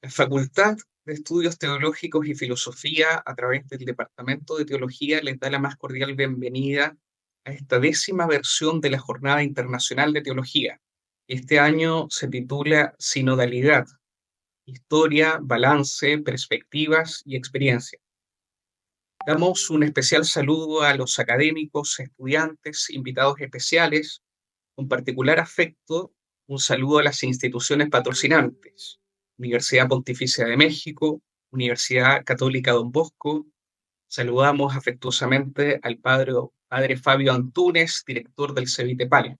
La Facultad de Estudios Teológicos y Filosofía, a través del Departamento de Teología, les da la más cordial bienvenida a esta 10ª versión de la Jornada Internacional de Teología. Este año se titula Sinodalidad: Historia, Balance, Perspectivas y Experiencia. Damos un especial saludo a los académicos, estudiantes, invitados especiales, con particular afecto, un saludo a las instituciones patrocinantes: Universidad Pontificia de México, Universidad Católica Don Bosco. Saludamos afectuosamente al padre Fabio Antúnez, director del CEVITEPAL.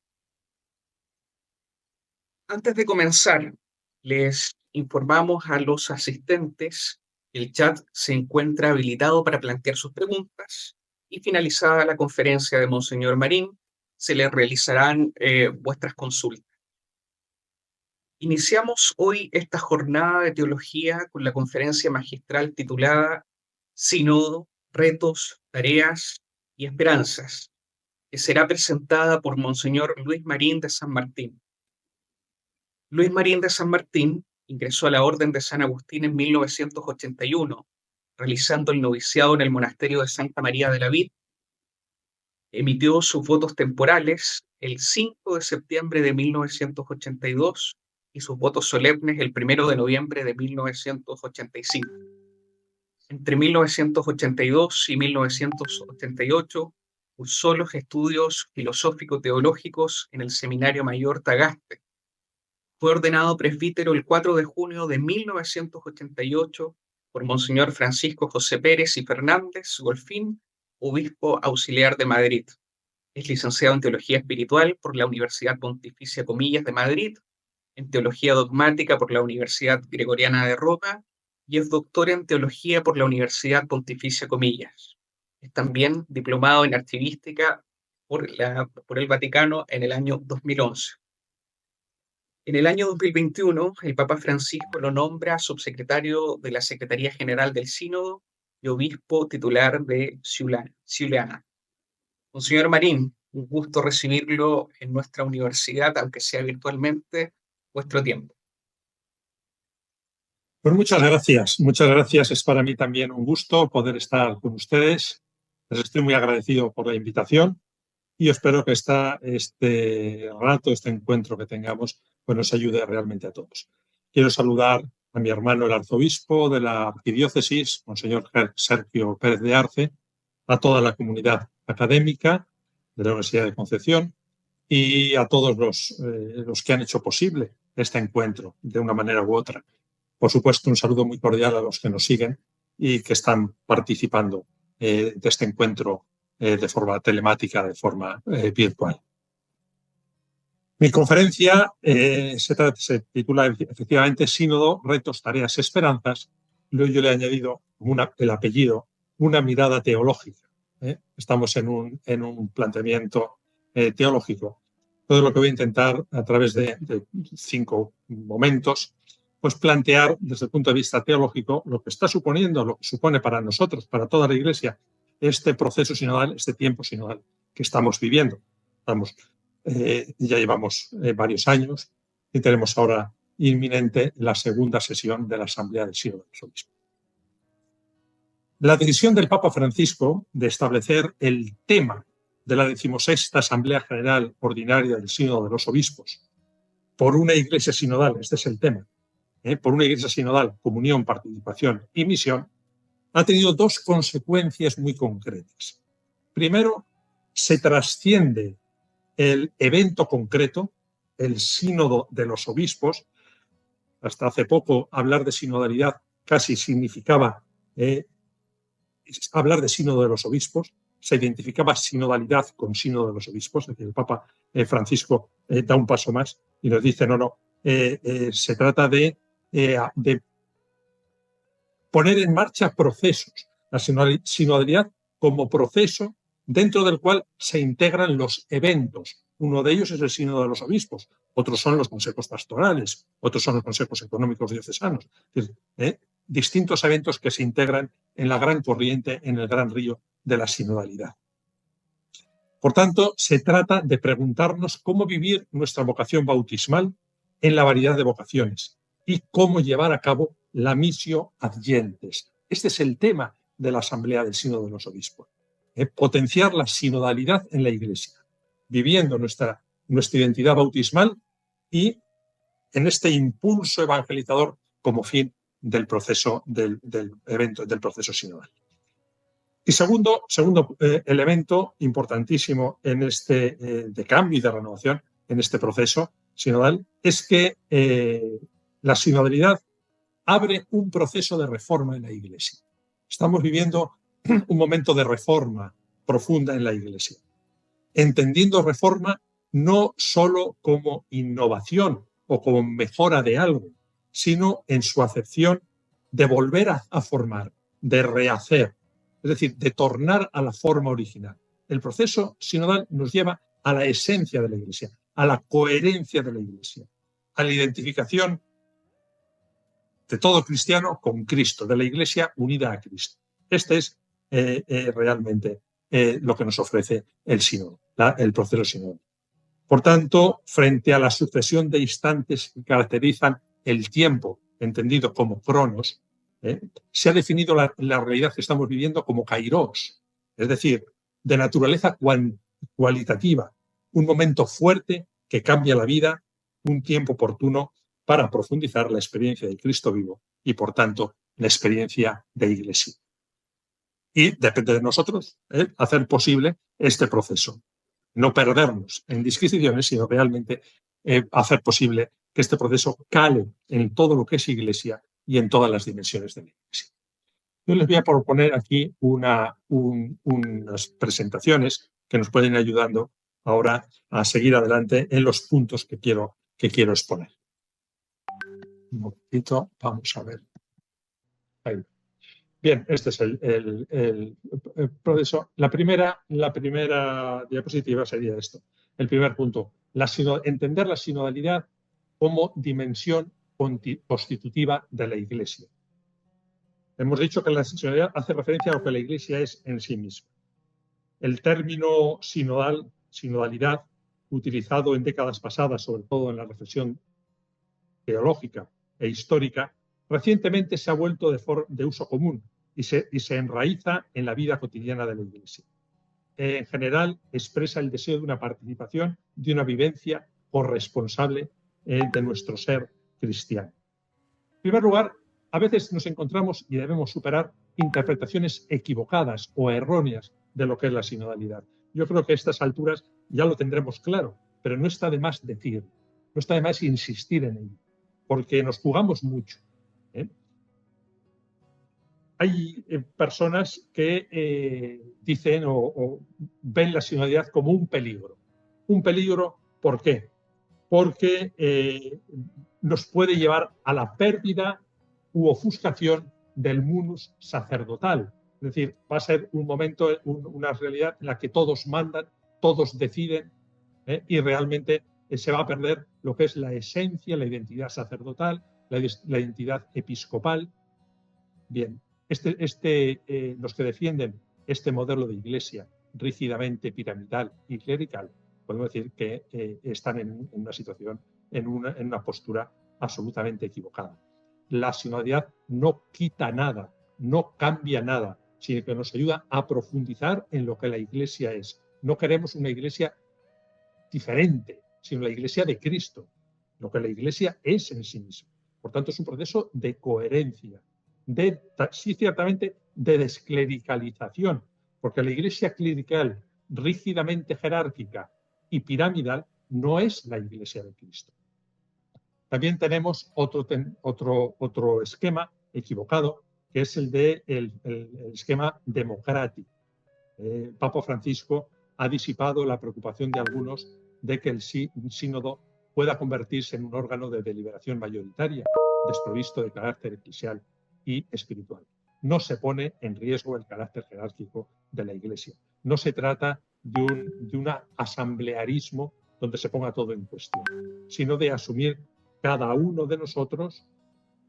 Antes de comenzar, les informamos a los asistentes que el chat se encuentra habilitado para plantear sus preguntas, y finalizada la conferencia de Monseñor Marín, se les realizarán vuestras consultas. Iniciamos hoy esta jornada de teología con la conferencia magistral titulada Sínodo, Retos, Tareas y Esperanzas, que será presentada por Monseñor Luis Marín de San Martín. Luis Marín de San Martín ingresó a la Orden de San Agustín en 1981, realizando el noviciado en el monasterio de Santa María de la Vid. Emitió sus votos temporales el 5 de septiembre de 1982 y sus votos solemnes el 1 de noviembre de 1985. Entre 1982 y 1988 cursó los estudios filosófico-teológicos en el Seminario Mayor Tagaste. Fue ordenado presbítero el 4 de junio de 1988 por Monseñor Francisco José Pérez y Fernández Golfín, obispo auxiliar de Madrid. Es licenciado en Teología Espiritual por la Universidad Pontificia Comillas de Madrid, en Teología Dogmática por la Universidad Gregoriana de Roma y es doctor en Teología por la Universidad Pontificia Comillas. Es también diplomado en Archivística por el Vaticano en el año 2011. En el año 2021, el Papa Francisco lo nombra subsecretario de la Secretaría General del Sínodo y obispo titular de Ciuleana. Monseñor Marín, un gusto recibirlo en nuestra universidad, aunque sea virtualmente, vuestro tiempo. Pues muchas gracias, muchas gracias. Es para mí también un gusto poder estar con ustedes. Les estoy muy agradecido por la invitación y espero que este encuentro que tengamos, pues nos ayude realmente a todos. Quiero saludar a mi hermano, el arzobispo de la arquidiócesis, Monseñor Sergio Pérez de Arce, a toda la comunidad académica de la Universidad de Concepción y a todos los que han hecho posible este encuentro de una manera u otra. Por supuesto, un saludo muy cordial a los que nos siguen y que están participando de este encuentro de forma telemática, de forma virtual. Mi conferencia se titula efectivamente Sínodo, Retos, Tareas, Esperanzas. Luego yo le he añadido el apellido, una mirada teológica. Estamos en un planteamiento teológico. Todo lo que voy a intentar a través de 5 momentos, pues plantear desde el punto de vista teológico lo que está suponiendo, lo que supone para nosotros, para toda la Iglesia, este proceso sinodal, este tiempo sinodal que estamos viviendo. Ya llevamos varios años y tenemos ahora inminente la segunda sesión de la Asamblea del Sínodo de los Obispos. La decisión del Papa Francisco de establecer el tema de la 16ª Asamblea General Ordinaria del Sínodo de los Obispos por una Iglesia sinodal, este es el tema, por una Iglesia sinodal, comunión, participación y misión, ha tenido 2 consecuencias muy concretas. Primero, se trasciende el evento concreto, el sínodo de los obispos. Hasta hace poco hablar de sinodalidad casi significaba hablar de sínodo de los obispos, se identificaba sinodalidad con sínodo de los obispos, es decir, el Papa Francisco da un paso más y nos dice, se trata de poner en marcha procesos, la sinodalidad como proceso dentro del cual se integran los eventos. Uno de ellos es el sínodo de los obispos, otros son los consejos pastorales, otros son los consejos económicos diocesanos. Es decir, distintos eventos que se integran en la gran corriente, en el gran río de la sinodalidad. Por tanto, se trata de preguntarnos cómo vivir nuestra vocación bautismal en la variedad de vocaciones y cómo llevar a cabo la missio ad gentes. Este es el tema de la Asamblea del Sínodo de los Obispos. Potenciar la sinodalidad en la Iglesia, viviendo nuestra identidad bautismal y en este impulso evangelizador como fin del proceso del proceso sinodal. Y segundo elemento importantísimo en este de cambio y de renovación en este proceso sinodal es que la sinodalidad abre un proceso de reforma en la Iglesia. Estamos viviendo un momento de reforma profunda en la Iglesia, entendiendo reforma no solo como innovación o como mejora de algo, sino en su acepción de volver a formar, de rehacer, es decir, de tornar a la forma original. El proceso sinodal nos lleva a la esencia de la Iglesia, a la coherencia de la Iglesia, a la identificación de todo cristiano con Cristo, de la Iglesia unida a Cristo. Este es realmente lo que nos ofrece el sínodo, el proceso sinodal. Por tanto, frente a la sucesión de instantes que caracterizan el tiempo, entendido como cronos, se ha definido la realidad que estamos viviendo como kairos, es decir, de naturaleza cualitativa, un momento fuerte que cambia la vida, un tiempo oportuno para profundizar la experiencia de Cristo vivo y, por tanto, la experiencia de Iglesia. Y depende de nosotros hacer posible este proceso. No perdernos en disquisiciones, sino realmente hacer posible que este proceso cale en todo lo que es Iglesia y en todas las dimensiones de la Iglesia. Yo les voy a proponer aquí unas presentaciones que nos pueden ir ayudando ahora a seguir adelante en los puntos que quiero exponer. Un momentito, vamos a ver. Ahí. Bien, este es el proceso. La primera diapositiva sería esto. El primer punto, entender la sinodalidad como dimensión constitutiva de la Iglesia. Hemos dicho que la sinodalidad hace referencia a lo que la Iglesia es en sí misma. El término sinodalidad, utilizado en décadas pasadas, sobre todo en la reflexión teológica e histórica, recientemente se ha vuelto de uso común y se enraiza en la vida cotidiana de la Iglesia. En general, expresa el deseo de una participación, de una vivencia corresponsable de nuestro ser cristiano. En primer lugar, a veces nos encontramos y debemos superar interpretaciones equivocadas o erróneas de lo que es la sinodalidad. Yo creo que a estas alturas ya lo tendremos claro, pero no está de más decir, no está de más insistir en ello, porque nos jugamos mucho. Hay personas que dicen o ven la sinodalidad como un peligro. Un peligro, ¿por qué? Porque nos puede llevar a la pérdida u ofuscación del munus sacerdotal. Es decir, va a ser un momento, una realidad en la que todos mandan, todos deciden, y realmente se va a perder lo que es la esencia, la identidad sacerdotal, la identidad episcopal. Bien, los que defienden este modelo de iglesia rígidamente piramidal y clerical, podemos decir que están en una situación, en una postura absolutamente equivocada. La sinodalidad no quita nada, no cambia nada, sino que nos ayuda a profundizar en lo que la iglesia es. No queremos una iglesia diferente, sino la iglesia de Cristo, lo que la iglesia es en sí misma. Por tanto, es un proceso de coherencia, sí, ciertamente, de desclericalización, porque la iglesia clerical, rígidamente jerárquica y piramidal, no es la iglesia de Cristo. También tenemos otro esquema equivocado, que es el esquema democrático. Papa Francisco ha disipado la preocupación de algunos de que el sínodo pueda convertirse en un órgano de deliberación mayoritaria, desprovisto de carácter eclesial y espiritual. No se pone en riesgo el carácter jerárquico de la Iglesia. No se trata de un asamblearismo donde se ponga todo en cuestión, sino de asumir cada uno de nosotros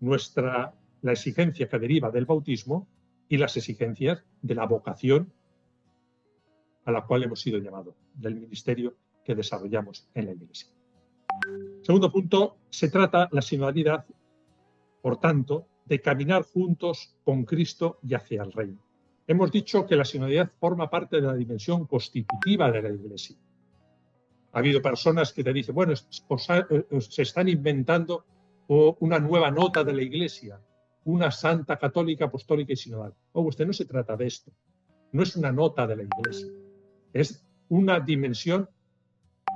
la exigencia que deriva del bautismo y las exigencias de la vocación a la cual hemos sido llamados, del ministerio que desarrollamos en la Iglesia. Segundo punto, se trata la sinodalidad, por tanto, de caminar juntos con Cristo y hacia el reino. Hemos dicho que la sinodalidad forma parte de la dimensión constitutiva de la Iglesia. Ha habido personas que te dicen, bueno, se están inventando una nueva nota de la Iglesia, una santa católica, apostólica y sinodal. Usted, no se trata de esto. No es una nota de la Iglesia. Es una dimensión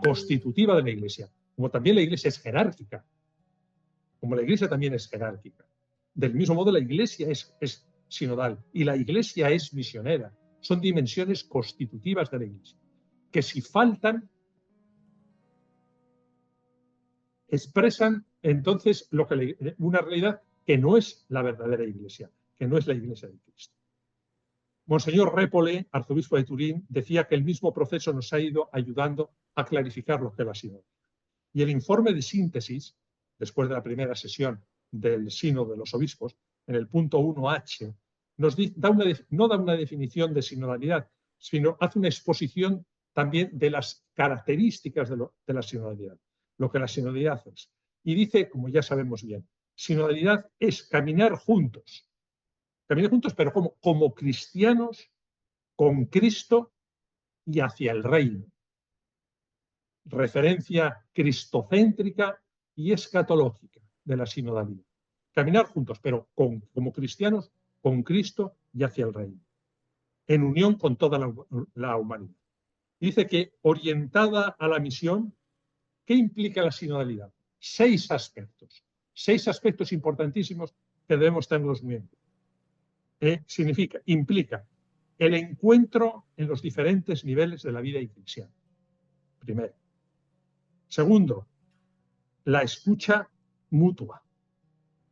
constitutiva de la Iglesia. Como también la Iglesia es jerárquica. Como la Iglesia también es jerárquica. Del mismo modo, la Iglesia es sinodal y la Iglesia es misionera. Son dimensiones constitutivas de la Iglesia, que si faltan, expresan entonces una realidad que no es la verdadera Iglesia, que no es la Iglesia de Cristo. Monseñor Répole, arzobispo de Turín, decía que el mismo proceso nos ha ido ayudando a clarificar lo que es la sinodalidad. Y el informe de síntesis, después de la primera sesión del Sínodo de los Obispos, en el punto 1H, no da una definición de sinodalidad, sino hace una exposición también de las características de la sinodalidad, lo que la sinodalidad es. Y dice, como ya sabemos bien, sinodalidad es caminar juntos, pero como cristianos con Cristo y hacia el reino. Referencia cristocéntrica y escatológica de la sinodalidad. Caminar juntos, pero como cristianos con Cristo y hacia el reino, en unión con toda la humanidad. Dice que orientada a la misión, ¿qué implica la sinodalidad? 6 aspectos importantísimos que debemos tenerlos muy en cuenta. Implica el encuentro en los diferentes niveles de la vida iglesia. Primero. Segundo, la escucha mutua.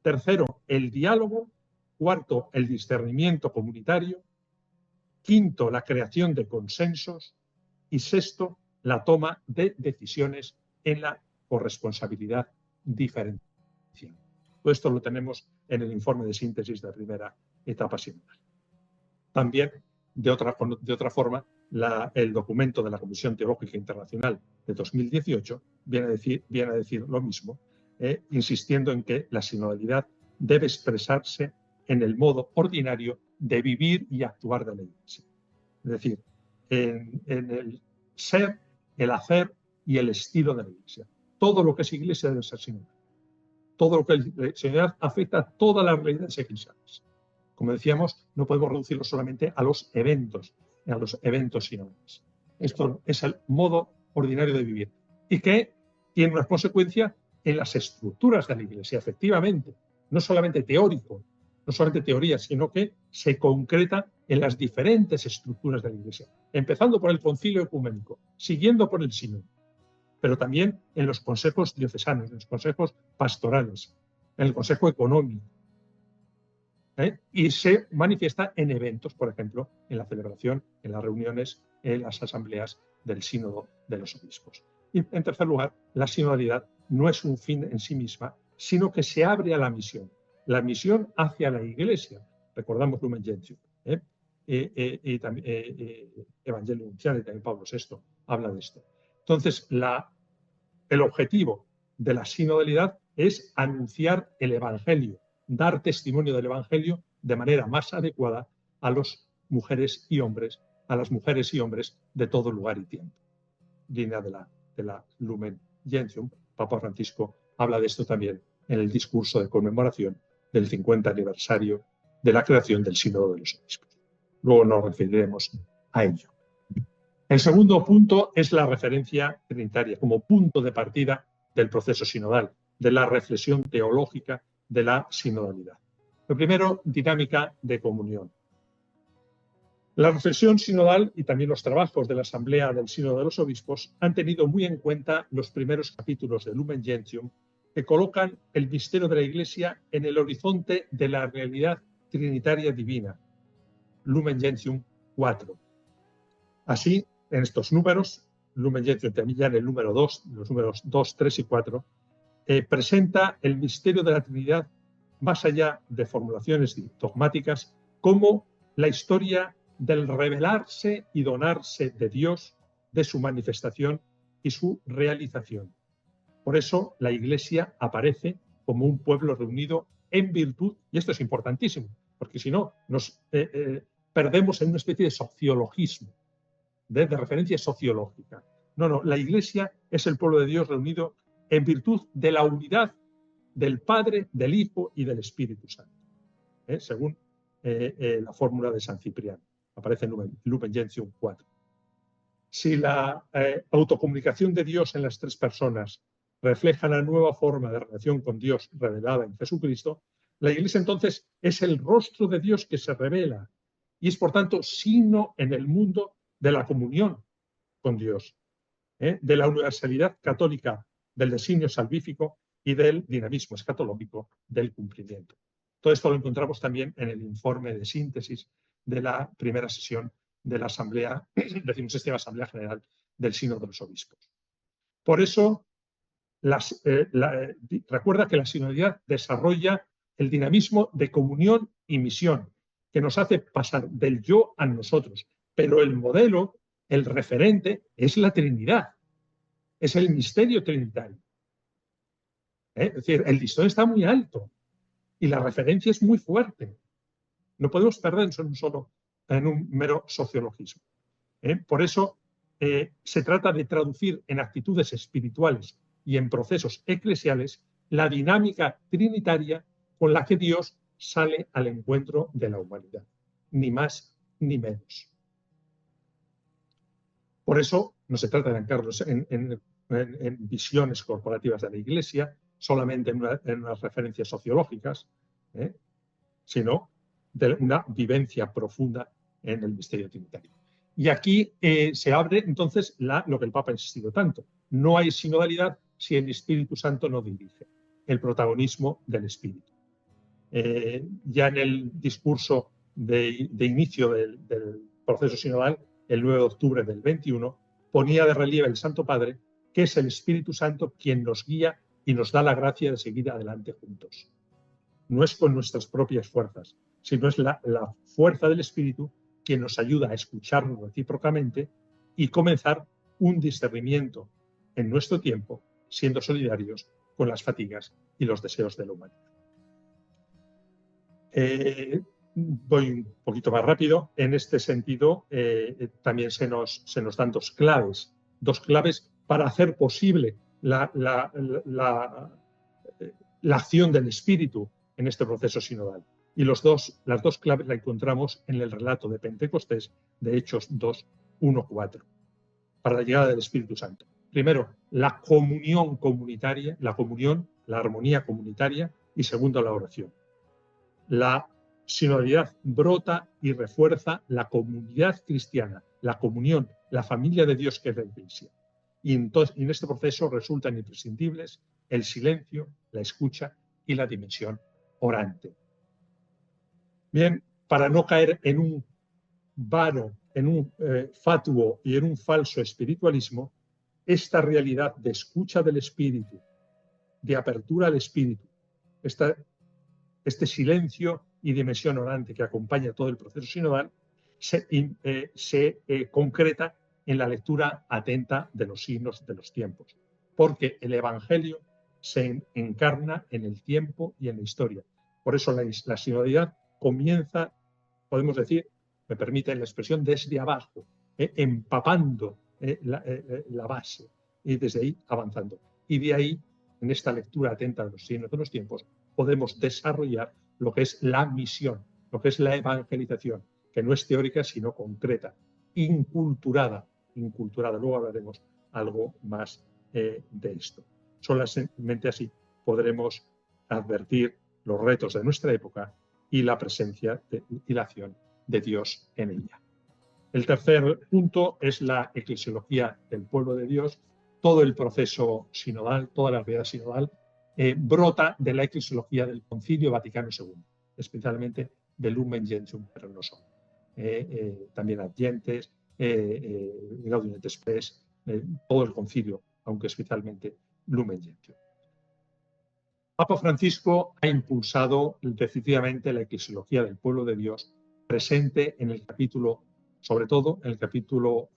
Tercero, el diálogo. Cuarto, el discernimiento comunitario. Quinto, la creación de consensos. Y sexto, la toma de decisiones en la corresponsabilidad diferencial. Todo esto lo tenemos en el informe de síntesis de la primera etapa sinodal. También, de otra forma, el documento de la Comisión Teológica Internacional de 2018 viene a decir lo mismo, insistiendo en que la sinodalidad debe expresarse en el modo ordinario de vivir y actuar de la Iglesia. Es decir, en el ser, el hacer y el estilo de la Iglesia. Todo lo que es Iglesia debe ser sinodal. Todo lo que es sinodalidad afecta a todas las realidades eclesiales. Como decíamos, no podemos reducirlo solamente a los eventos sinodales. Esto es el modo ordinario de vivir y que tiene una consecuencia en las estructuras de la Iglesia, efectivamente, no solamente teórico, no solamente teoría, sino que se concreta en las diferentes estructuras de la Iglesia, empezando por el concilio ecuménico, siguiendo por el sínodo, pero también en los consejos diocesanos, en los consejos pastorales, en el consejo económico, y se manifiesta en eventos, por ejemplo, en la celebración, en las reuniones, en las asambleas del sínodo de los obispos. Y en tercer lugar, la sinodalidad no es un fin en sí misma, sino que se abre a la misión hacia la Iglesia. Recordamos Lumen Gentium, y también Evangelio Nuntiale, también Pablo VI habla de esto. Entonces, el objetivo de la sinodalidad es anunciar el Evangelio, dar testimonio del Evangelio de manera más adecuada a las mujeres y hombres de todo lugar y tiempo. Línea de la Lumen Gentium. Papa Francisco habla de esto también en el discurso de conmemoración del 50 aniversario de la creación del Sínodo de los Obispos. Luego nos referiremos a ello. El segundo punto es la referencia trinitaria como punto de partida del proceso sinodal, de la reflexión teológica de la sinodalidad. Lo primero, dinámica de comunión. La reflexión sinodal y también los trabajos de la Asamblea del Sínodo de los Obispos han tenido muy en cuenta los primeros capítulos de Lumen Gentium, que colocan el misterio de la Iglesia en el horizonte de la realidad trinitaria divina. Lumen Gentium 4. Así, en estos números, Lumen Gentium también ya en el número 2, los números 2, 3 y 4, presenta el misterio de la Trinidad más allá de formulaciones dogmáticas, como la historia del revelarse y donarse de Dios, de su manifestación y su realización. Por eso la Iglesia aparece como un pueblo reunido en virtud, y esto es importantísimo, porque si no nos perdemos en una especie de sociologismo, de referencia sociológica. No, la Iglesia es el pueblo de Dios reunido en virtud de la unidad del Padre, del Hijo y del Espíritu Santo, según la fórmula de San Cipriano. Aparece en Lumen Gentium 4. Si la autocomunicación de Dios en las tres personas refleja la nueva forma de relación con Dios revelada en Jesucristo, la Iglesia entonces es el rostro de Dios que se revela y es por tanto signo en el mundo de la comunión con Dios, de la universalidad católica del designio salvífico y del dinamismo escatológico del cumplimiento. Todo esto lo encontramos también en el informe de síntesis de la primera sesión de la Asamblea, decimosexta Asamblea General del Sínodo de los Obispos. Por eso, recuerda que la sinodalidad desarrolla el dinamismo de comunión y misión, que nos hace pasar del yo a nosotros. Pero el modelo, el referente, es la Trinidad, es el misterio trinitario. Es decir, el listón está muy alto y la referencia es muy fuerte. No podemos perdernos en un mero sociologismo. Por eso se trata de traducir en actitudes espirituales y en procesos eclesiales la dinámica trinitaria con la que Dios sale al encuentro de la humanidad, ni más ni menos. Por eso no se trata de anclarnos en visiones corporativas de la Iglesia, solamente en unas referencias sociológicas, sino de una vivencia profunda en el misterio trinitario. Y aquí se abre entonces lo que el Papa ha insistido tanto. No hay sinodalidad si el Espíritu Santo no dirige, el protagonismo del Espíritu. Ya en el discurso de inicio del proceso sinodal, el 9 de octubre del 21, ponía de relieve el Santo Padre que es el Espíritu Santo quien nos guía y nos da la gracia de seguir adelante juntos. No es con nuestras propias fuerzas, sino es la fuerza del Espíritu quien nos ayuda a escucharnos recíprocamente y comenzar un discernimiento en nuestro tiempo, siendo solidarios con las fatigas y los deseos de la humanidad. Voy un poquito más rápido. En este sentido, también se nos dan dos claves para hacer posible la acción del Espíritu en este proceso sinodal. Y las dos claves las encontramos en el relato de Pentecostés de Hechos 2, 1, 4, para la llegada del Espíritu Santo. Primero, la comunión comunitaria, la armonía comunitaria, y segundo, la oración. La sinodalidad brota y refuerza la comunidad cristiana, la comunión, la familia de Dios que es la Iglesia. Y entonces, en este proceso resultan imprescindibles el silencio, la escucha y la dimensión orante. Bien, para no caer en un vano, en un fatuo y en un falso espiritualismo, esta realidad de escucha del Espíritu, de apertura al Espíritu, este silencio y dimensión orante que acompaña todo el proceso sinodal, se concreta en la lectura atenta de los signos de los tiempos, porque el Evangelio se encarna en el tiempo y en la historia. Por eso la sinodalidad comienza, podemos decir, me permiten la expresión, desde abajo, empapando la base y desde ahí avanzando. Y de ahí, en esta lectura atenta de los signos de los tiempos, podemos desarrollar lo que es la misión, lo que es la evangelización, que no es teórica sino concreta, inculturada. Luego hablaremos algo más de esto. Solamente así podremos advertir los retos de nuestra época y la presencia y la acción de Dios en ella. El tercer punto es la eclesiología del pueblo de Dios. Todo el proceso sinodal, toda la realidad sinodal, brota de la eclesiología del Concilio Vaticano II, especialmente del Lumen Gentium per nos hominum. También Adyentes, Gaudium et Spes, todo el concilio, aunque especialmente Lumen Gentium. Papa Francisco ha impulsado decididamente la eclesiología del pueblo de Dios, presente en el capítulo, sobre todo en el capítulo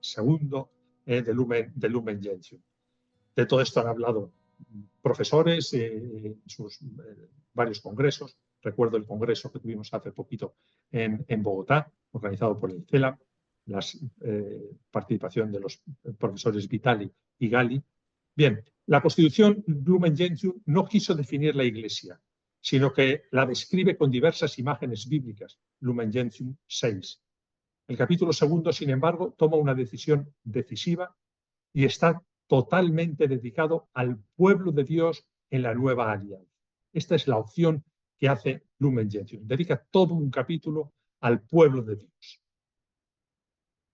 segundo de Lumen Gentium. De todo esto han hablado profesores, sus varios congresos. Recuerdo el congreso que tuvimos hace poquito en Bogotá, organizado por el CELAM, la participación de los profesores Vitali y Gali. Bien, la Constitución Lumen Gentium no quiso definir la Iglesia, sino que la describe con diversas imágenes bíblicas, Lumen Gentium 6. El capítulo 2, sin embargo, toma una decisión decisiva y está totalmente dedicado al pueblo de Dios en la nueva alianza. Esta es la opción que hace Lumen Gentium. Dedica todo un capítulo al pueblo de Dios.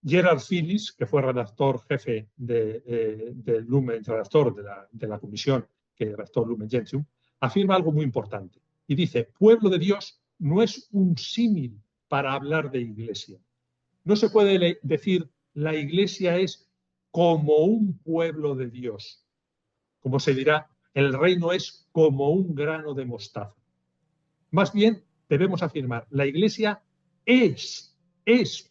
Gerard Phillips, que fue redactor jefe de Lumen, redactor de la comisión que redactó Lumen Gentium, afirma algo muy importante y dice: pueblo de Dios no es un símil para hablar de iglesia. No se puede decir la iglesia es como un pueblo de Dios. Como se dirá, el reino es como un grano de mostaza. Más bien, debemos afirmar, la iglesia es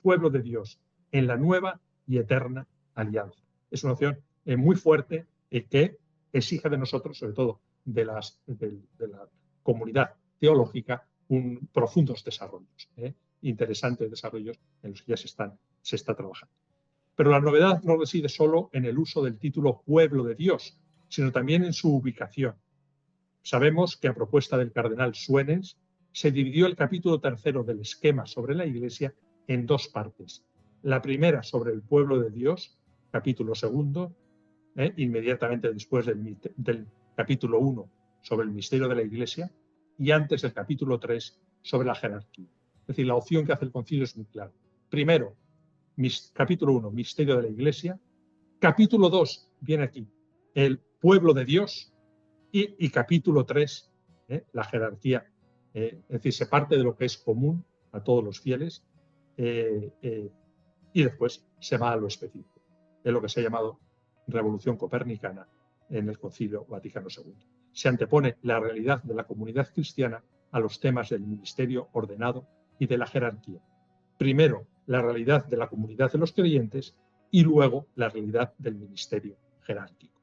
pueblo de Dios en la nueva y eterna alianza. Es una opción muy fuerte que exige de nosotros, sobre todo de la comunidad teológica, profundos desarrollos, interesantes desarrollos en los que ya se está trabajando. Pero la novedad no reside solo en el uso del título pueblo de Dios, sino también en su ubicación. Sabemos que a propuesta del cardenal Suenens se dividió el capítulo 3 del esquema sobre la Iglesia en dos partes. La primera sobre el pueblo de Dios, capítulo 2, inmediatamente después del capítulo 1 sobre el misterio de la Iglesia, y antes del capítulo 3 sobre la jerarquía. Es decir, la opción que hace el concilio es muy clara. Primero, capítulo 1, misterio de la Iglesia. Capítulo 2, viene aquí, el pueblo de Dios. Y capítulo 3, la jerarquía. Es decir, se parte de lo que es común a todos los fieles y después se va a lo específico. Es lo que se ha llamado Revolución Copernicana en el Concilio Vaticano II. Se antepone la realidad de la comunidad cristiana a los temas del ministerio ordenado y de la jerarquía. Primero, la realidad de la comunidad de los creyentes y luego la realidad del ministerio jerárquico.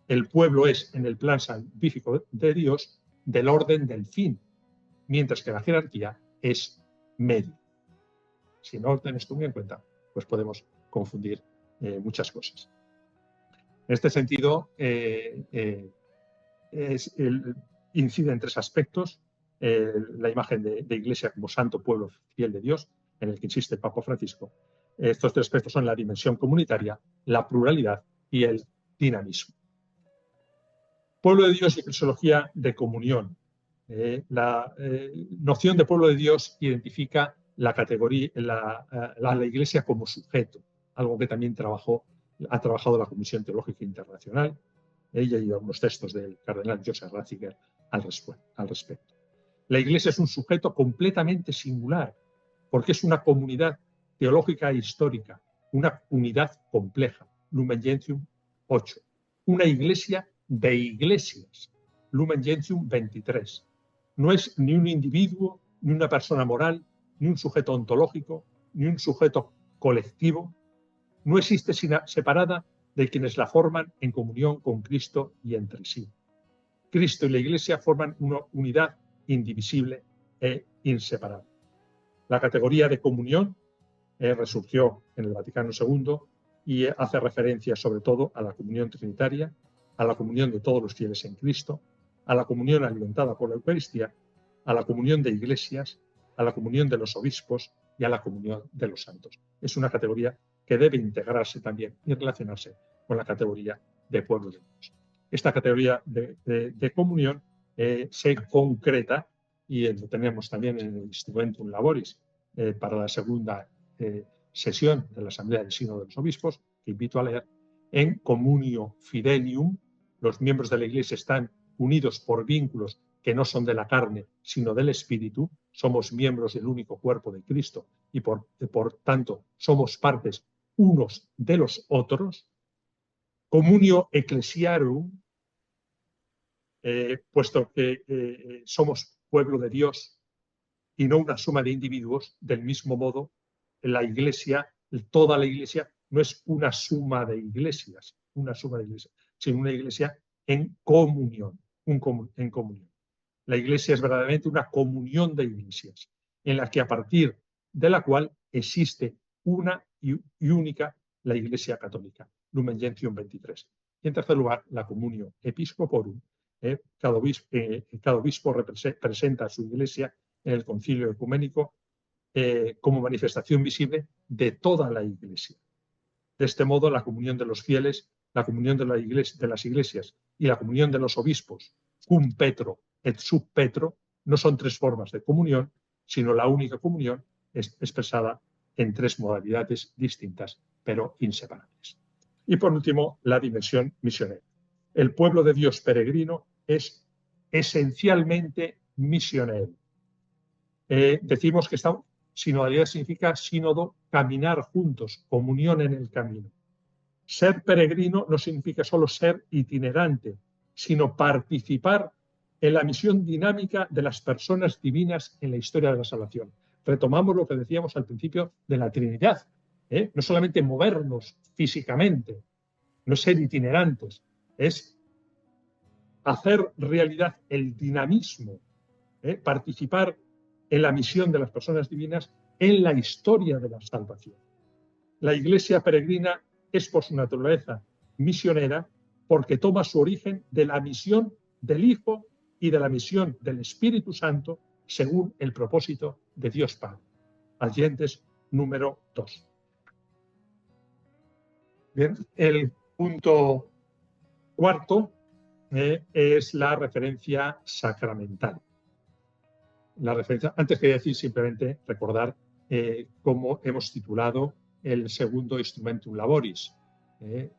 El pueblo es, en el plan salvífico de Dios, del orden del fin, mientras que la jerarquía es medio. Si no tenés esto muy en cuenta, pues podemos confundir muchas cosas. En este sentido, incide en tres aspectos. La imagen de Iglesia como santo pueblo fiel de Dios, en el que insiste el Papa Francisco. Estos tres aspectos son la dimensión comunitaria, la pluralidad y el dinamismo. Pueblo de Dios y eclesiología de comunión. La noción de pueblo de Dios identifica la categoría, la Iglesia como sujeto, algo que también ha trabajado la Comisión Teológica Internacional. Ella y algunos textos del cardenal Joseph Ratzinger al respecto. La Iglesia es un sujeto completamente singular, porque es una comunidad teológica e histórica, una unidad compleja, Lumen Gentium 8, una iglesia de iglesias, Lumen Gentium 23. No es ni un individuo, ni una persona moral, ni un sujeto ontológico, ni un sujeto colectivo. No existe separada de quienes la forman en comunión con Cristo y entre sí. Cristo y la Iglesia forman una unidad indivisible e inseparable. La categoría de comunión resurgió en el Vaticano II y hace referencia sobre todo a la comunión trinitaria, a la comunión de todos los fieles en Cristo, a la comunión alimentada por la Eucaristía, a la comunión de iglesias, a la comunión de los obispos y a la comunión de los santos. Es una categoría que debe integrarse también y relacionarse con la categoría de pueblo de Dios. Esta categoría de comunión se concreta, y lo tenemos también en el Instrumentum Laboris para la segunda sesión de la Asamblea del Sínodo de los Obispos, que invito a leer, en Communio Fidelium. Los miembros de la Iglesia están unidos por vínculos que no son de la carne, sino del Espíritu. Somos miembros del único cuerpo de Cristo y por tanto somos partes unos de los otros. Communio Ecclesiarum, puesto que somos pueblo de Dios y no una suma de individuos, del mismo modo, la Iglesia, toda la Iglesia, no es una suma de iglesias, sino una iglesia en comunión, en comunión. La Iglesia es verdaderamente una comunión de iglesias, en la que a partir de la cual existe una y única la Iglesia Católica, Lumen Gentium 23. Y en tercer lugar, la Communio Episcoporum. Cada obispo presenta a su Iglesia en el Concilio Ecuménico como manifestación visible de toda la Iglesia. De este modo, la comunión de los fieles, la comunión de las iglesias y la comunión de los obispos, cum Petro et sub Petro, no son tres formas de comunión, sino la única comunión expresada en tres modalidades distintas, pero inseparables. Y por último, la dimensión misionera. El pueblo de Dios peregrino es esencialmente misionero. Decimos que sinodalidad significa sínodo, caminar juntos, comunión en el camino. Ser peregrino no significa solo ser itinerante, sino participar en la misión dinámica de las personas divinas en la historia de la salvación. Retomamos lo que decíamos al principio de la Trinidad. No solamente movernos físicamente, no ser itinerantes, es hacer realidad el dinamismo, participar en la misión de las personas divinas en la historia de la salvación. La Iglesia peregrina es por su naturaleza misionera porque toma su origen de la misión del Hijo y de la misión del Espíritu Santo según el propósito de Dios Padre. Adyentes número 2. Bien, el punto cuarto es la referencia sacramental. La referencia, antes quería decir simplemente recordar cómo hemos titulado el segundo Instrumentum Laboris.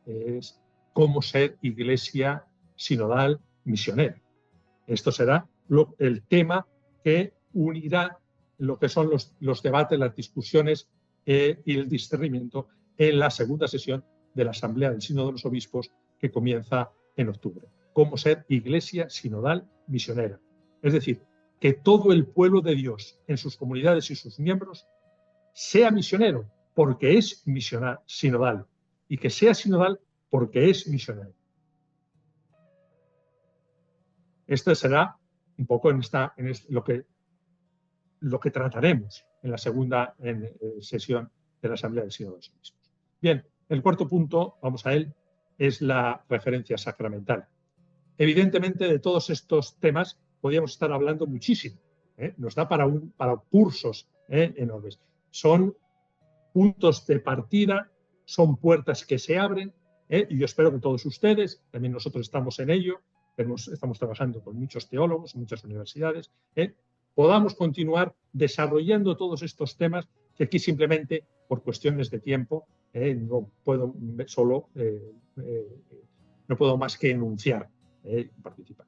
Es cómo ser iglesia sinodal misionera. Esto será el tema que unirá lo que son los debates, las discusiones y el discernimiento en la segunda sesión de la Asamblea del Sínodo de los Obispos que comienza en octubre. Cómo ser iglesia sinodal misionera. Es decir, que todo el pueblo de Dios en sus comunidades y sus miembros sea misionero porque es sinodal y que sea sinodal porque es misionero. Esto será un poco lo que trataremos en la segunda sesión de la Asamblea del Sínodo de los Obispos. Bien, el cuarto punto, vamos a él, es la referencia sacramental. Evidentemente, de todos estos temas podríamos estar hablando muchísimo. Nos da para cursos enormes. Son puntos de partida, son puertas que se abren, y yo espero que todos ustedes, también nosotros estamos en ello, estamos trabajando con muchos teólogos, muchas universidades, podamos continuar desarrollando todos estos temas que aquí simplemente por cuestiones de tiempo no puedo más que enunciar y participar.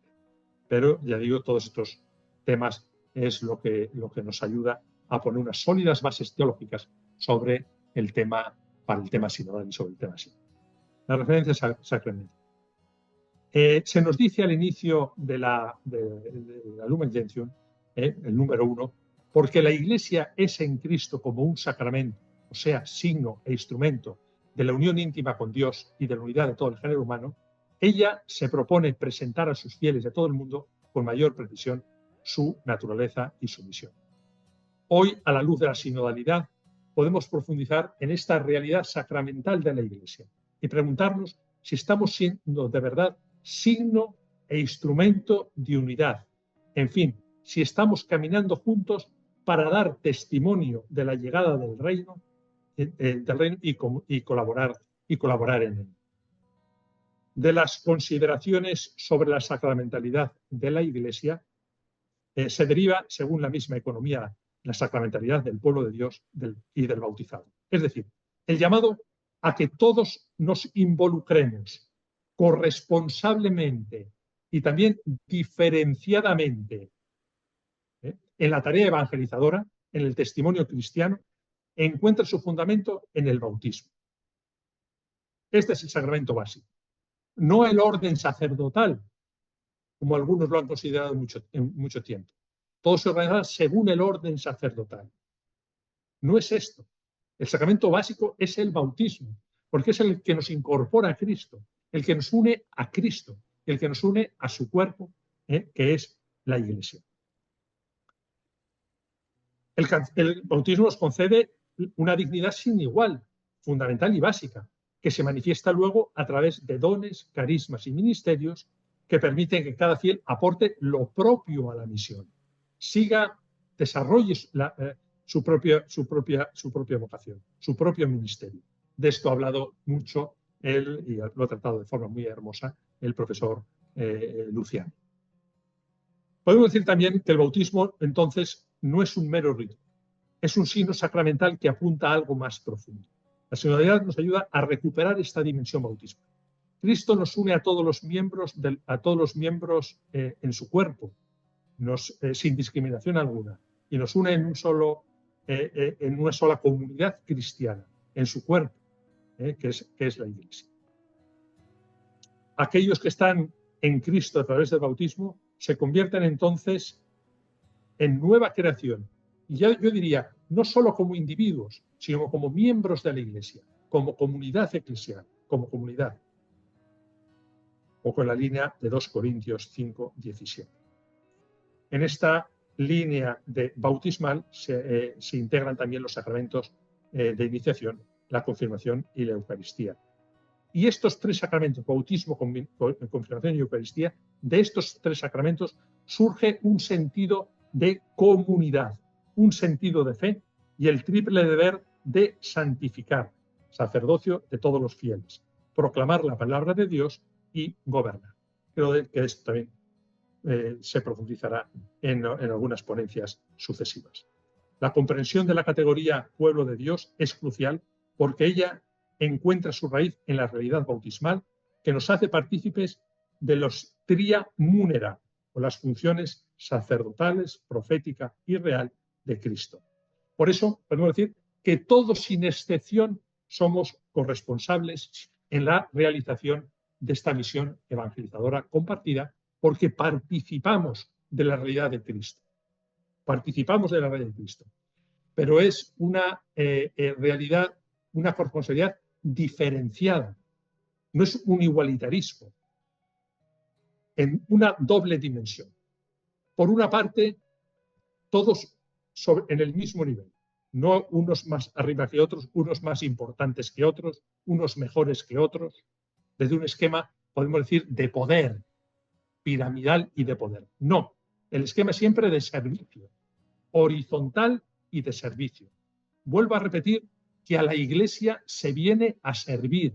Pero ya digo, todos estos temas es lo que nos ayuda a poner unas sólidas bases teológicas sobre el tema, para el tema sinodal y sobre el tema sinodal. La referencia sacramental. Se nos dice al inicio de la Lumen Gentium, el número 1, porque la Iglesia es en Cristo como un sacramento, o sea, signo e instrumento de la unión íntima con Dios y de la unidad de todo el género humano, ella se propone presentar a sus fieles de todo el mundo con mayor precisión su naturaleza y su misión. Hoy, a la luz de la sinodalidad, podemos profundizar en esta realidad sacramental de la Iglesia y preguntarnos si estamos siendo de verdad signo e instrumento de unidad. En fin, si estamos caminando juntos para dar testimonio de la llegada del reino y colaborar en él. De las consideraciones sobre la sacramentalidad de la Iglesia se deriva, según la misma economía, la sacramentalidad del pueblo de Dios y del bautizado. Es decir, el llamado a que todos nos involucremos corresponsablemente y también diferenciadamente en la tarea evangelizadora, en el testimonio cristiano, encuentra su fundamento en el bautismo. Este es el sacramento básico. No el orden sacerdotal, como algunos lo han considerado en mucho tiempo. Todo se organiza según el orden sacerdotal. No es esto. El sacramento básico es el bautismo, porque es el que nos incorpora a Cristo, el que nos une a Cristo, y el que nos une a su cuerpo, que es la Iglesia. El bautismo nos concede una dignidad sin igual, fundamental y básica, que se manifiesta luego a través de dones, carismas y ministerios que permiten que cada fiel aporte lo propio a la misión, desarrolle su propia vocación, su propio ministerio. De esto ha hablado mucho él, y lo ha tratado de forma muy hermosa, el profesor Luciano. Podemos decir también que el bautismo, entonces, no es un mero rito, es un signo sacramental que apunta a algo más profundo. La sinodalidad nos ayuda a recuperar esta dimensión bautismal. Cristo nos une a todos los miembros, en su cuerpo, sin discriminación alguna, y nos une en una sola comunidad cristiana, en su cuerpo, que es la Iglesia. Aquellos que están en Cristo a través del bautismo se convierten entonces en nueva creación. Y yo diría, no solo como individuos, sino como miembros de la Iglesia, como comunidad eclesial, como comunidad. O con la línea de 2 Corintios 5, 17. En esta línea bautismal se integran también los sacramentos de iniciación, la confirmación y la Eucaristía. Y estos tres sacramentos, bautismo, confirmación y Eucaristía, de estos tres sacramentos surge un sentido de comunidad, un sentido de fe y el triple deber de santificar, sacerdocio de todos los fieles, proclamar la palabra de Dios y gobernar. Creo que esto también se profundizará en algunas ponencias sucesivas. La comprensión de la categoría pueblo de Dios es crucial porque ella encuentra su raíz en la realidad bautismal que nos hace partícipes de los tria munera, o las funciones sacerdotales, profética y real de Cristo. Por eso podemos decir que todos sin excepción somos corresponsables en la realización de esta misión evangelizadora compartida porque participamos de la realidad de Cristo. Participamos de la realidad de Cristo. Pero es una realidad, una corresponsabilidad diferenciada. No es un igualitarismo. En una doble dimensión. Por una parte, todos en el mismo nivel. No unos más arriba que otros, unos más importantes que otros, unos mejores que otros. Desde un esquema, podemos decir, de poder, piramidal y de poder. No, el esquema es siempre de servicio, horizontal y de servicio. Vuelvo a repetir que a la Iglesia se viene a servir.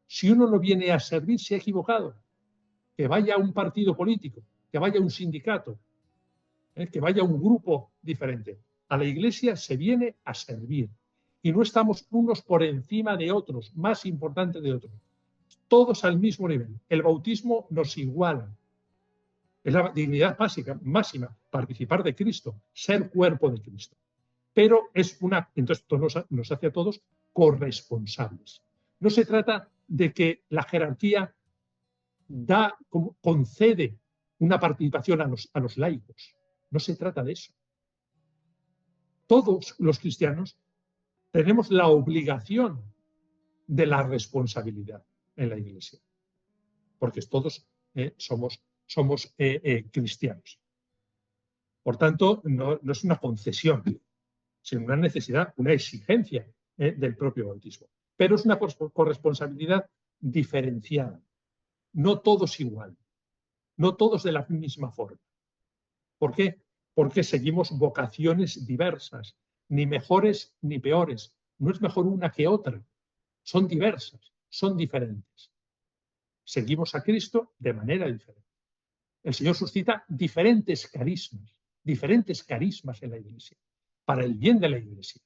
Si uno no viene a servir, se ha equivocado. Que vaya a un partido político, que vaya a un sindicato, que vaya a un grupo diferente. A la Iglesia se viene a servir. Y no estamos unos por encima de otros, más importantes de otros. Todos al mismo nivel. El bautismo nos iguala. Es la dignidad básica, máxima, participar de Cristo, ser cuerpo de Cristo. Pero entonces esto nos hace a todos corresponsables. No se trata de que la jerarquía concede una participación a los laicos. No se trata de eso. Todos los cristianos tenemos la obligación de la responsabilidad en la Iglesia, porque todos somos cristianos. Por tanto, no es una concesión, sino una necesidad, una exigencia del propio bautismo. Pero es una corresponsabilidad diferenciada. No todos igual, no todos de la misma forma. ¿Por qué? Porque seguimos vocaciones diversas, ni mejores ni peores. No es mejor una que otra. Son diversas, son diferentes. Seguimos a Cristo de manera diferente. El Señor suscita diferentes carismas en la Iglesia, para el bien de la Iglesia.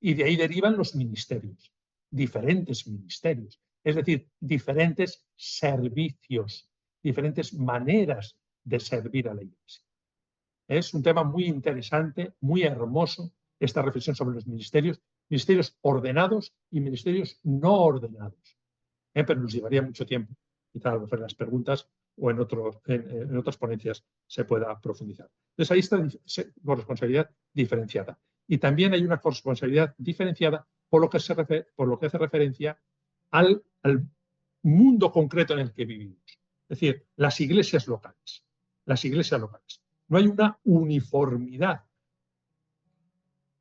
Y de ahí derivan los ministerios, diferentes ministerios, es decir, diferentes servicios, diferentes maneras de servir a la Iglesia. Es un tema muy interesante, muy hermoso, esta reflexión sobre los ministerios ordenados y ministerios no ordenados. Pero nos llevaría mucho tiempo. Quizá a lo mejor en las preguntas o en otras ponencias se pueda profundizar. Entonces ahí está corresponsabilidad diferenciada. Y también hay una corresponsabilidad diferenciada por lo que hace referencia al mundo concreto en el que vivimos. Es decir, las iglesias locales. Las iglesias locales. No hay una uniformidad.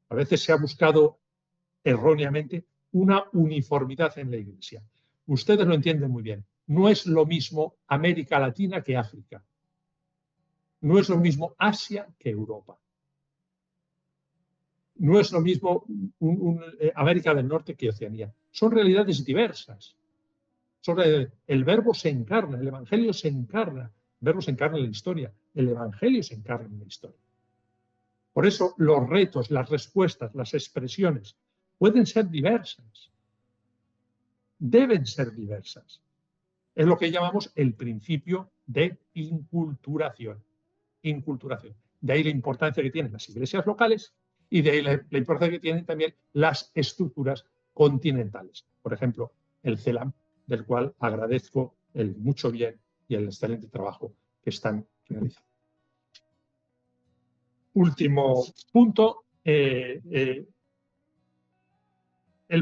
A veces se ha buscado erróneamente una uniformidad en la iglesia. Ustedes lo entienden muy bien. No es lo mismo América Latina que África. No es lo mismo Asia que Europa. No es lo mismo América del Norte que Oceanía. Son realidades diversas. El verbo se encarna, el evangelio se encarna. El verbo se encarna en la historia. El evangelio se encarna en la historia. Por eso los retos, las respuestas, las expresiones pueden ser diversas. Deben ser diversas. Es lo que llamamos el principio de inculturación. Inculturación. De ahí la importancia que tienen las iglesias locales y de ahí la importancia que tienen también las estructuras continentales. Por ejemplo, el CELAM, del cual agradezco el mucho bien y el excelente trabajo que están realizando. Último punto. El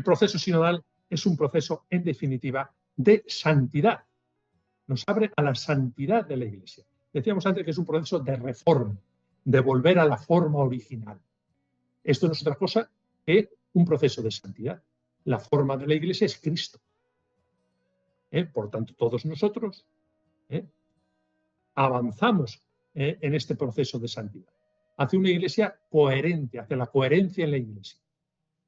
proceso sinodal es un proceso, en definitiva, de santidad. Nos abre a la santidad de la Iglesia. Decíamos antes que es un proceso de reforma, de volver a la forma original. Esto no es otra cosa que un proceso de santidad. La forma de la Iglesia es Cristo. Por tanto, todos nosotros avanzamos en este proceso de santidad, hacia una Iglesia coherente, hacia la coherencia en la Iglesia.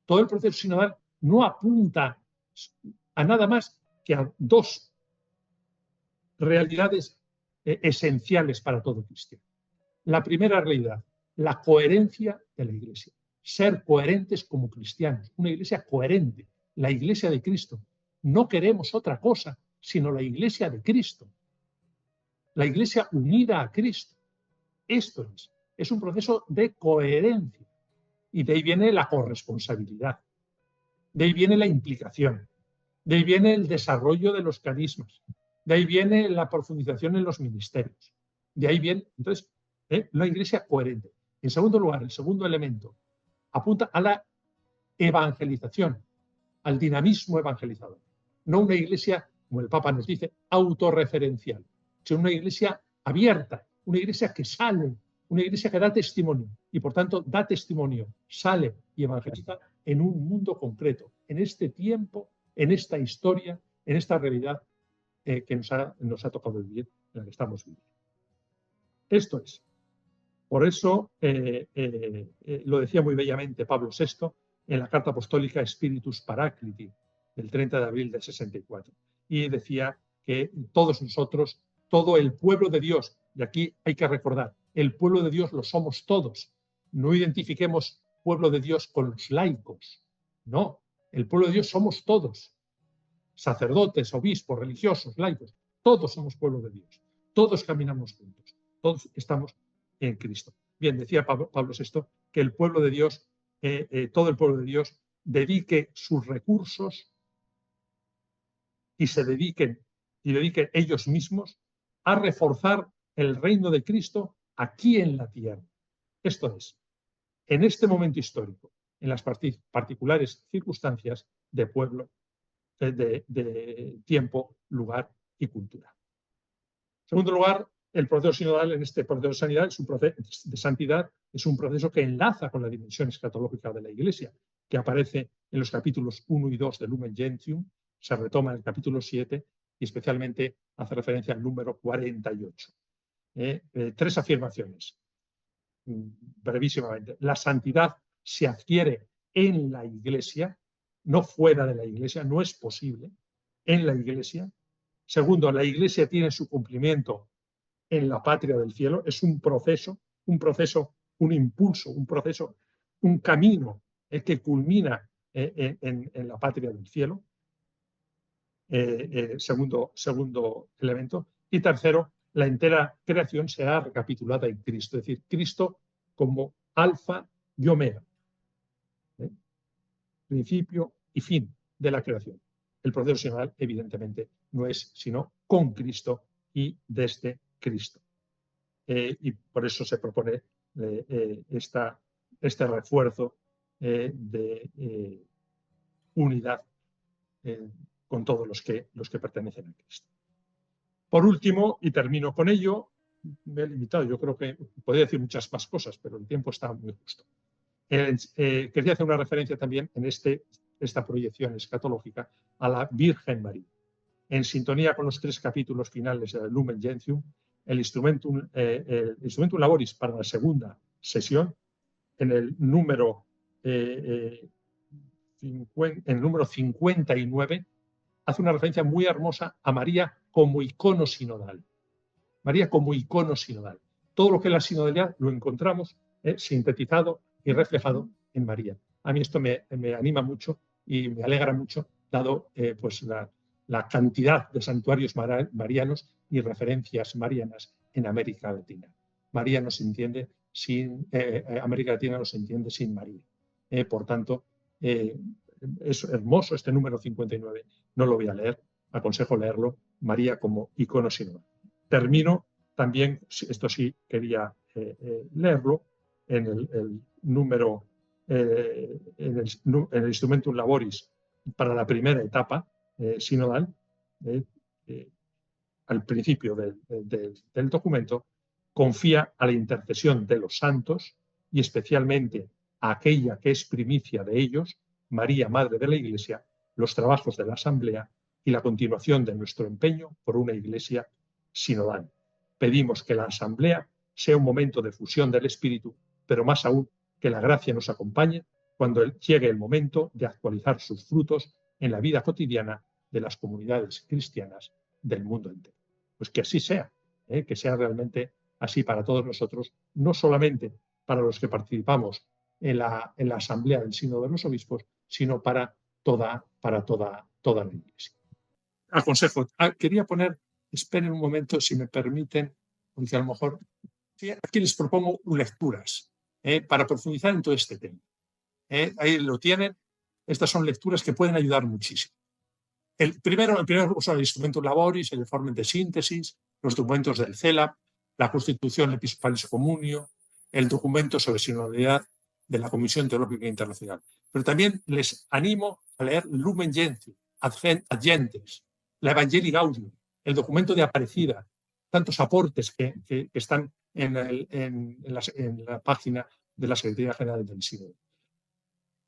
Todo el proceso sinodal no apunta a nada más que a dos realidades esenciales para todo cristiano. La primera realidad, la coherencia de la Iglesia. Ser coherentes como cristianos, una Iglesia coherente, la Iglesia de Cristo. No queremos otra cosa sino la Iglesia de Cristo. La Iglesia unida a Cristo. Esto es un proceso de coherencia. Y de ahí viene la corresponsabilidad. De ahí viene la implicación. De ahí viene el desarrollo de los carismas. De ahí viene la profundización en los ministerios. De ahí viene, entonces, la Iglesia coherente. En segundo lugar, el segundo elemento apunta a la evangelización, al dinamismo evangelizador. No una Iglesia, como el Papa nos dice, autorreferencial, sino una Iglesia abierta, una Iglesia que sale, una Iglesia que da testimonio y, por tanto, da testimonio, sale y evangeliza en un mundo concreto, en este tiempo, en esta historia, en esta realidad que nos ha tocado vivir, en la que estamos viviendo. Esto es. Por eso lo decía muy bellamente Pablo VI en la Carta Apostólica Spiritus Paracliti del 30 de abril del 64. Y decía que todos nosotros, todo el pueblo de Dios, y aquí hay que recordar, el pueblo de Dios lo somos todos. No identifiquemos pueblo de Dios con los laicos. No, el pueblo de Dios somos todos. Sacerdotes, obispos, religiosos, laicos, todos somos pueblo de Dios. Todos caminamos juntos. Todos estamos en Cristo. Bien, decía Pablo VI que el pueblo de Dios, todo el pueblo de Dios, dedique sus recursos y se dediquen ellos mismos a reforzar el reino de Cristo aquí en la tierra. Esto es, en este momento histórico, en las particulares circunstancias de pueblo, de tiempo, lugar y cultura. En segundo lugar, el proceso sinodal en este proceso de sanidad es un proceso de santidad, es un proceso que enlaza con la dimensión escatológica de la Iglesia, que aparece en los capítulos 1 y 2 de Lumen Gentium, se retoma en el capítulo 7 y especialmente hace referencia al número 48. Tres afirmaciones, brevísimamente. La santidad se adquiere en la Iglesia, no fuera de la Iglesia, no es posible, en la Iglesia. Segundo, la Iglesia tiene su cumplimiento en la patria del cielo, es un proceso, un impulso, un proceso, un camino que culmina en la patria del cielo. Segundo elemento. Y tercero, la entera creación será recapitulada en Cristo, es decir, Cristo como alfa y omega, principio y fin de la creación. El proceso sinodal, evidentemente, no es sino con Cristo y desde Cristo. Y por eso se propone este refuerzo de unidad con todos los que pertenecen a Cristo. Por último, y termino con ello, me he limitado, yo creo que podría decir muchas más cosas, pero el tiempo está muy justo. Quería hacer una referencia también en esta proyección escatológica a la Virgen María. En sintonía con los 3 capítulos finales del Lumen Gentium, el Instrumentum Laboris para la segunda sesión, en el número 59, hace una referencia muy hermosa a María como icono sinodal. María como icono sinodal. Todo lo que es la sinodalidad lo encontramos sintetizado y reflejado en María. A mí esto me anima mucho y me alegra mucho, dado pues la cantidad de santuarios marianos y referencias marianas en América Latina. María no se entiende sin, América Latina no se entiende sin María. Por tanto, es hermoso este número 59. No lo voy a leer, aconsejo leerlo. María como icono sinodal. Termino también, esto sí quería leerlo, en el número, en el Instrumentum Laboris para la primera etapa sinodal, al principio del documento, confía a la intercesión de los santos y especialmente a aquella que es primicia de ellos, María, Madre de la Iglesia, los trabajos de la Asamblea y la continuación de nuestro empeño por una Iglesia sinodal. Pedimos que la Asamblea sea un momento de fusión del Espíritu, pero más aún que la gracia nos acompañe cuando llegue el momento de actualizar sus frutos en la vida cotidiana de las comunidades cristianas del mundo entero. Pues que así sea, que sea realmente así para todos nosotros, no solamente para los que participamos en la Asamblea del Sínodo de los Obispos, sino para toda la Iglesia. Aconsejo, quería poner, esperen un momento si me permiten, porque a lo mejor aquí les propongo lecturas para profundizar en todo este tema. Ahí lo tienen, estas son lecturas que pueden ayudar muchísimo. El primero son el Instrumentum Laboris, el informe de síntesis, los documentos del CELAP, la Constitución Episcopalis Communio, el documento sobre sinodalidad de la Comisión Teológica Internacional. Pero también les animo a leer Lumen Gentium, Ad Gentes, la Evangelii Gaudium, el documento de Aparecida, tantos aportes que están en la página de la Secretaría General del Sínodo.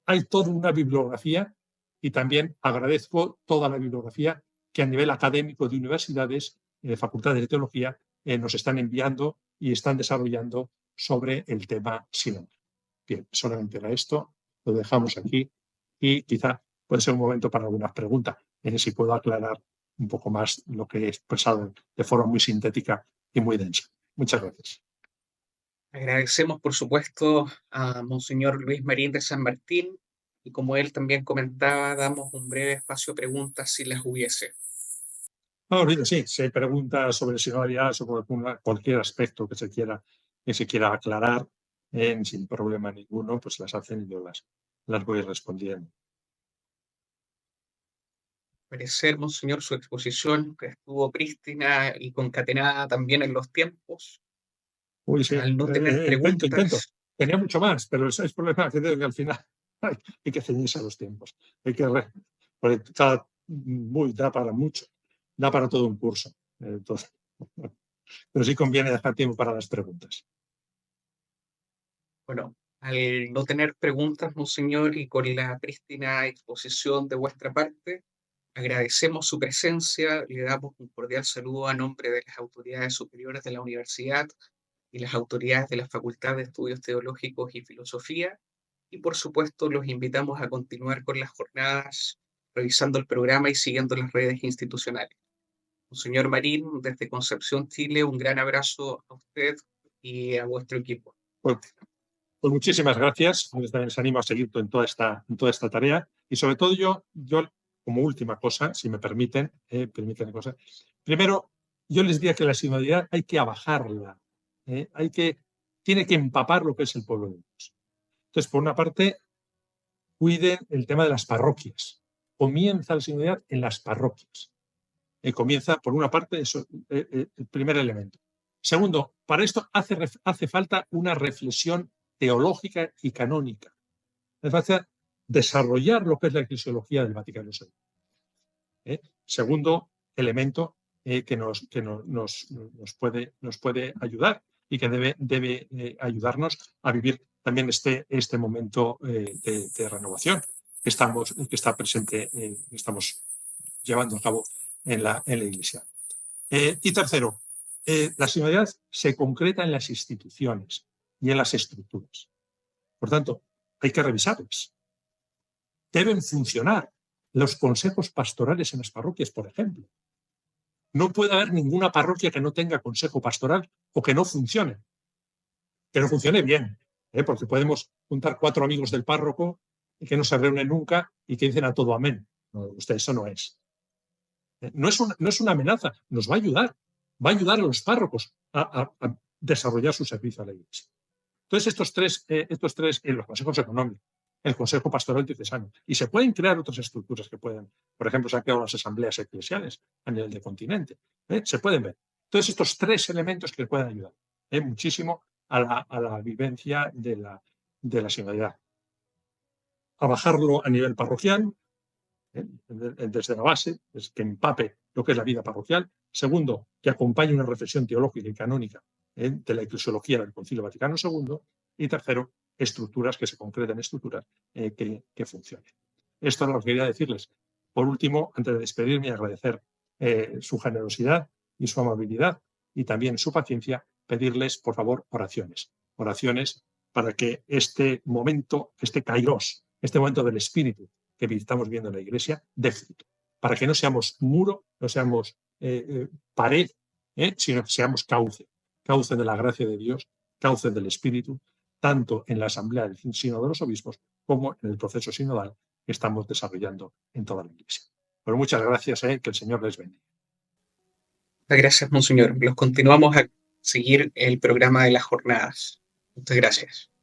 Hay toda una bibliografía y también agradezco toda la bibliografía que a nivel académico de universidades y de facultades de teología nos están enviando y están desarrollando sobre el tema sinodal. Bien, solamente era esto, lo dejamos aquí y quizá puede ser un momento para algunas preguntas, en si puedo aclarar un poco más lo que he expresado de forma muy sintética y muy densa. Muchas gracias. Agradecemos, por supuesto, a Monseñor Luis Marín de San Martín y como él también comentaba, damos un breve espacio a preguntas si las hubiese. Sí, si hay preguntas sobre sinodalidad, sobre cualquier aspecto que se quiera aclarar, sin problema ninguno, pues las hacen y yo las voy respondiendo. Parecer, Monseñor, su exposición que estuvo prístina y concatenada también en los tiempos. Uy, sí, Al no tener preguntas. intento. Tenía mucho más, pero el problema que al final hay que ceñirse a los tiempos. Porque da para mucho, da para todo un curso. Entonces, pero sí conviene dejar tiempo para las preguntas. Bueno, al no tener preguntas, Monseñor, y con la prístina exposición de vuestra parte, agradecemos su presencia, le damos un cordial saludo a nombre de las autoridades superiores de la universidad y las autoridades de la Facultad de Estudios Teológicos y Filosofía, y por supuesto los invitamos a continuar con las jornadas, revisando el programa y siguiendo las redes institucionales. Monseñor Marín, desde Concepción, Chile, un gran abrazo a usted y a vuestro equipo. Pues muchísimas gracias. Les animo a seguir en toda esta tarea. Y sobre todo yo como última cosa, si me permiten, primero, yo les diría que la sinodalidad hay que abajarla. Tiene que empapar lo que es el pueblo de Dios. Entonces, por una parte, cuiden el tema de las parroquias. Comienza la sinodalidad en las parroquias. Comienza, por una parte, eso, el primer elemento. Segundo, para esto hace falta una reflexión teológica y canónica. Hace falta desarrollar lo que es la eclesiología del Vaticano II. Segundo elemento, que nos puede ayudar y que debe ayudarnos a vivir también este momento de renovación que está presente, que estamos llevando a cabo en la Iglesia. Y tercero, la sinodalidad se concreta en las instituciones y en las estructuras. Por tanto, hay que revisarlas. Deben funcionar los consejos pastorales en las parroquias, por ejemplo. No puede haber ninguna parroquia que no tenga consejo pastoral o que no funcione. Que no funcione bien, porque podemos juntar 4 amigos del párroco y que no se reúnen nunca y que dicen a todo amén. No, eso no es. No es una amenaza, nos va a ayudar. Va a ayudar a los párrocos a desarrollar su servicio a la Iglesia. Entonces, estos tres los consejos económicos, el consejo pastoral diocesano, y se pueden crear otras estructuras que pueden, por ejemplo, se han creado las asambleas eclesiales a nivel de continente, se pueden ver. Entonces, estos 3 elementos que pueden ayudar muchísimo a la vivencia de la sinodalidad. A bajarlo a nivel parroquial, desde la base, es que empape lo que es la vida parroquial. Segundo, que acompañe una reflexión teológica y canónica de la eclesiología del Concilio Vaticano II. Y tercero, estructuras que se concreten, estructuras que funcionen. Esto es lo que quería decirles. Por último, antes de despedirme, agradecer su generosidad y su amabilidad y también su paciencia, pedirles, por favor, oraciones. Oraciones para que este momento, este kairos, este momento del Espíritu que estamos viendo en la Iglesia, dé fruto. Para que no seamos muro, no seamos pared, sino que seamos cauce. Cauce de la gracia de Dios, cauce del Espíritu, tanto en la Asamblea del Sínodo de los Obispos como en el proceso sinodal que estamos desarrollando en toda la Iglesia. Pero muchas gracias, que el Señor les bendiga. Muchas gracias, monseñor. Los continuamos a seguir el programa de las jornadas. Muchas gracias.